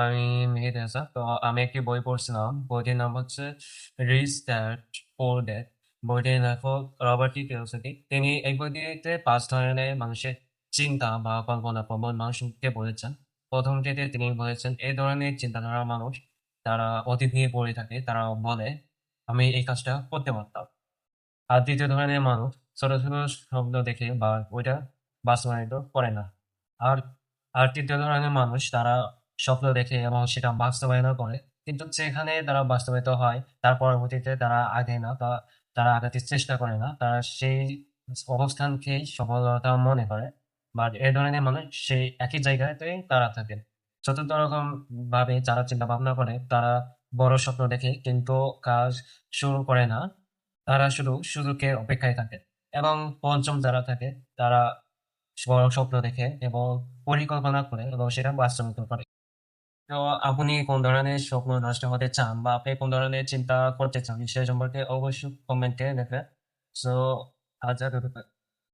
আমি মেহেদি হাসান। তো আমি একটি বই পড়ছিলাম। বইটির নাম হচ্ছে রিচ ড্যাড পুয়ার ড্যাড। বইটির লেখক রবার্ট টি কিওসাকি। তিনি এই বইটিতে ৫ ধরনের মানুষের চিন্তা বা কল্পনা প্রবণ মানুষকে বলেছেন। প্রথমটিতে তিনি বলেছেন এই ধরনের চিন্তাধারার মানুষ তারা অতীত নিয়ে পড়ে থাকে। তারা বলে আমি এই কাজটা করতে পারতাম। আর দ্বিতীয় ধরনের মানুষ ছোট ছোট স্বপ্ন দেখে বা ওইটা বাস্তবায়িত করে না। আর আর তৃতীয় ধরনের মানুষ তারা স্বপ্ন দেখে এবং সেটা বাস্তবায়ন করে, কিন্তু যেখানে তারা বাস্তবায়িত হয় তার পরবর্তীতে তারা আগে না বা তারা আগাতে চেষ্টা করে না, তারা সেই অবস্থানকেই সফলতা মনে করে। বাট এ ধরনের মানুষ সেই একই জায়গাতেই তারা থাকে। চতুর্থ রকম ভাবে যারা চিন্তা ভাবনা করে তারা বড় স্বপ্ন দেখে কিন্তু কাজ শুরু করে না, তারা শুধু সুযোগের অপেক্ষায় থাকে। এবং পঞ্চম যারা থাকে তারা বড় স্বপ্ন দেখে এবং পরিকল্পনা করে এবং সেটা বাস্তবায়িত করে। তো আপনি কোন ধরনের স্বপ্ন নষ্ট হতে চান বা আপনি কোন ধরনের চিন্তা করতে চান সে সম্পর্কে অবশ্যই কমেন্টে লেখেন। সো আজ এতটুকু।